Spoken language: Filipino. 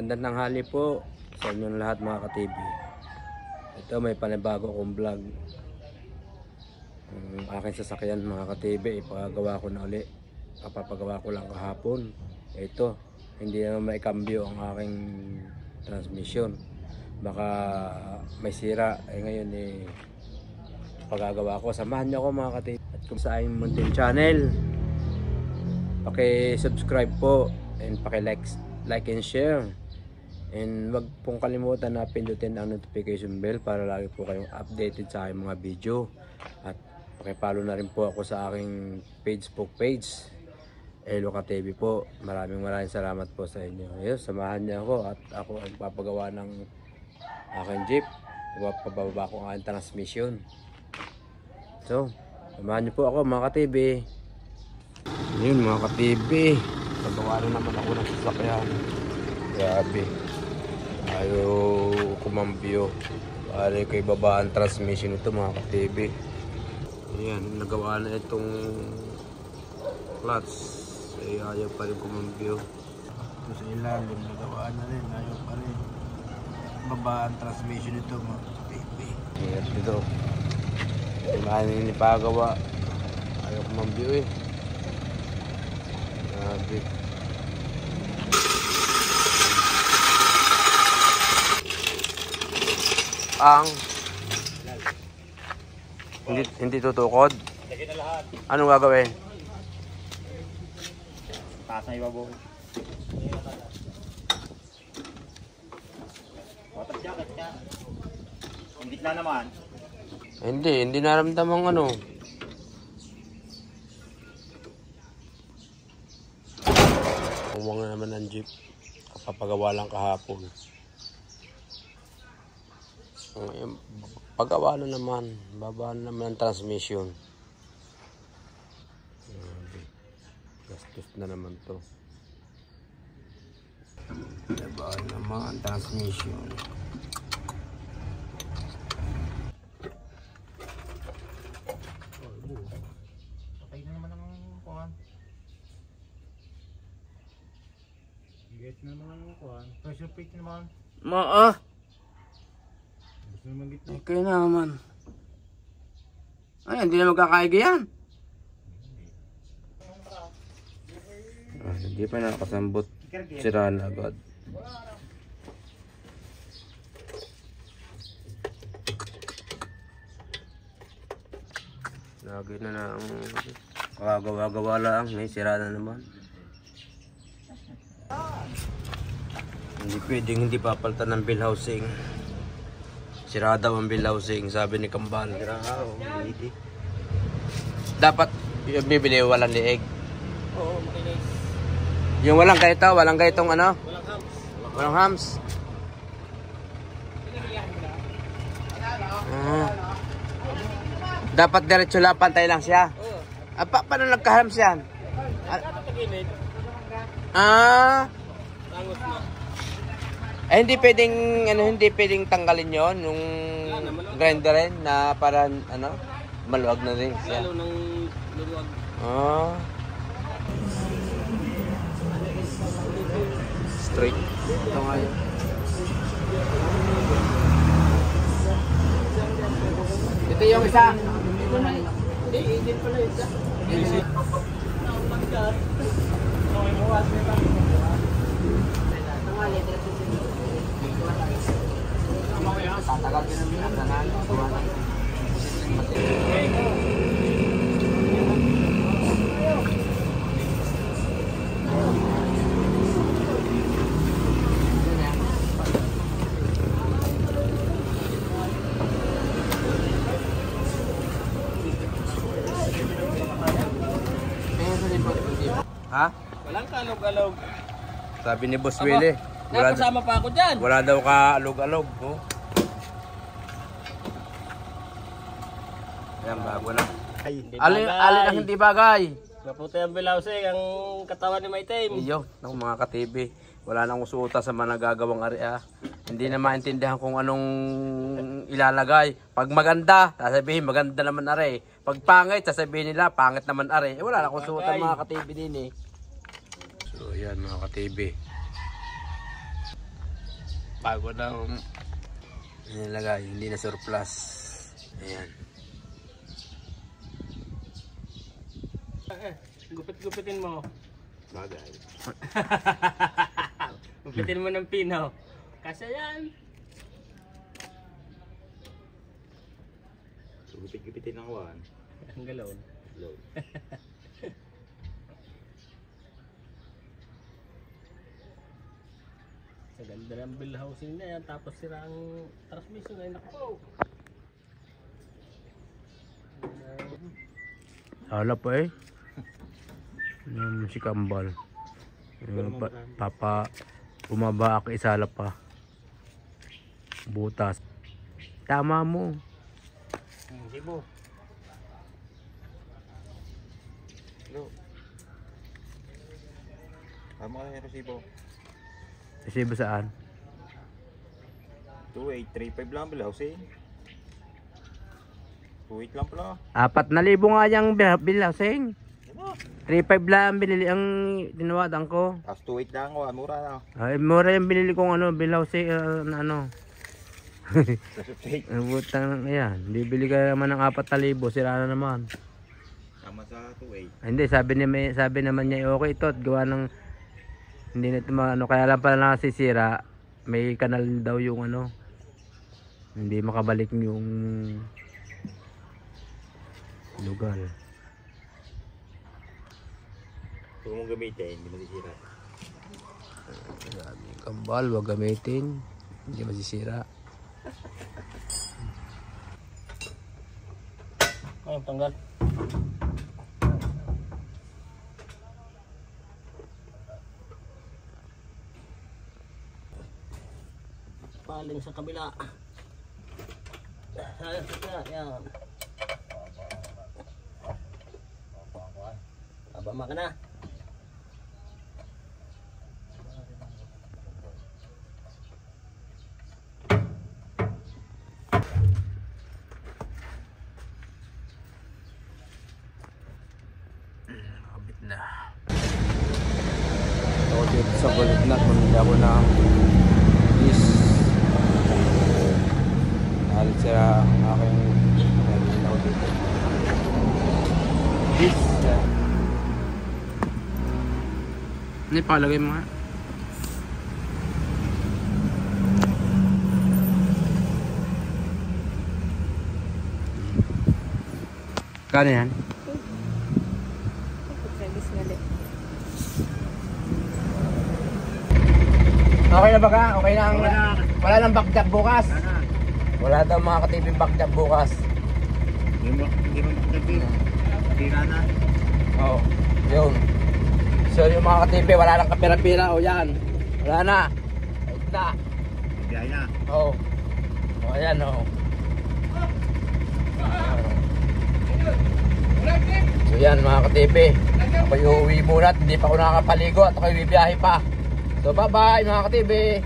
Magandang tanghali po sa inyong lahat mga ka-TV. Ito may panibago akong vlog. Ang aking sasakyan mga ka-TV, ipagawa ko na uli. Kapapagawa ko lang kahapon. Ito, hindi naman maikambyo ang aking transmission. Baka may sira. Ngayon pagagawa ko. Samahan niyo ako mga ka-TV. At kung sa aking munting channel, paki-subscribe po and paki-like and share. And wag pong kalimutan na pindutin ang notification bell para lagi po kayong updated sa aking mga video. At paki-follow na rin po ako sa aking Facebook page, Eloka TV po. Maraming salamat po sa inyo. Ayun, samahan niyo ako at ako ang papagawa ng aking jeep. Ipapababa ko ang aking transmission. So, samahan niyo po ako mga ka-TV. Ayun mga ka-TV, pagawa na naman ako ng sasakyan. Grabe, ayaw kumambyo. Pare kay baba ang transmission ito mga ka-TV. Ayan, nagawa na itong clutch. Ayaw pa rin kumambyo. Ito sa ilalim, nagawa na rin. Ayaw pa rin baba ang transmission ito mga ka-TV. Ayan dito, hindi pagawa. Ayaw kumambyo eh. Grabe. Ang hindi tutukod. Lagyan na lahat. Anong gagawin? Taas na ibabaw. Water jacket ka. Hindi na naman. Hindi naramdamang ano. Umuwang na naman ang jeep. Kapapagawa lang kahapon. Pagawa na naman, baba na naman ang transmission. Gastos na naman to. Baba na naman ang transmission. Patay na naman ang kuhan. Get na naman ang kuhan. Pressure plate naman. Okay naman. Ay, hindi na magkakaiga yan. Hindi pa nakasambot. Sira na agad. Lagi na ang kagawa-gawa lang. May sira na naman. Hindi pwedeng hindi papalitan ng bill housing. Sira daw ang bill housing, sabi ni Kambal. Dapat yung bibili walang liig. Oo, makinis. Yung walang gaito, walang gaitong ano? Walang hams. Walang hams. Dapat diretso lang, pantay lang siya. Paano nagka-hams yan? Tangos na. Hindi pwedeng tanggalin yon yung grinder rin na para maluwag na rin siya. Lalo ng luwag. Straight. Ito nga yun. Ito yung isa. Ito na eh. Hindi pala isa. Tatagal din ang pinagdanan. Ha? Walang kalog-alog. Sabi ni Boss Willie. Nakasama pa ako dyan. Wala daw ka alog-alog. Oh. Ayan, bago na. Alin ang hindi bagay? Maputi ang bilawsing, ang katawan ni Maitim. Iyo, mga ka-TV. Wala nang usuta sa mga nagagawang area. Hindi na maintindihan kung anong ilalagay. Pag maganda, sasabihin maganda naman are. Pag pangit, sasabihin nila pangit naman are. Wala nang usuta mga ka-TV din eh. So yan mga ka-TV. bago daw nilagay, hindi na surplus. Ayan. Gupit-gupitin mo. Bagay. Gupitin mo ng pinaw. Kasi yan. Gupit-gupitin ng one. Ang galaw. Low. Sa ganda ng bill housing na yan. Tapos sira ang transmission ay nako. Hala pa eh. Yung si Kambal. Yung papa bumaba ako isala pa. Butas. Tama mo. Sibo. Low. Tama ka yung resibo. Resibo saan? 2835 lang bill housing. 28 lang pala. 4,000 nga yung bilasing. 3,500 lang binili ang tinawadan ko. Tapos 28 lang ako, mura na. Ay, mura yung binili kong ano, bilasing na ano. Sa substate. Butang yan. Bibili ka naman ng 4,000, sira na naman. Tama sa 28. Ay, hindi, sabi naman niya okay ito at gawa ng hindi na ito ano, kaya lang pala nasisira. May kanal daw yung ano. Hindi makabalik yung lugar. Kung mong gamitin, hindi masisira. Kambal, wag gamitin. Hindi masisira. Ay, tanggal. Paling sa kabila. Ayun, yan. Abama ka na. Kabit na. Ako dito sa kulit na, mamili ako ng is halit sa aking nabili ako dito. Is hindi palagay mo nga. Kano yan? Okay na ba ka? Okay na ang... Wala nang backjab bukas? Wala daw mga katiping backjab bukas. Hindi mo makagabi. Tira na. Oo. Yun. So yung mga katipi, wala nang kapira-pira. O yan. Wala na. Ayun na. Biyay na. Oo. O ayan o. So yan mga katipi. Ako yung uwi muna at hindi pa ako nakakapaligo at ako yung bibiyahe pa. So bye bye mga katipi.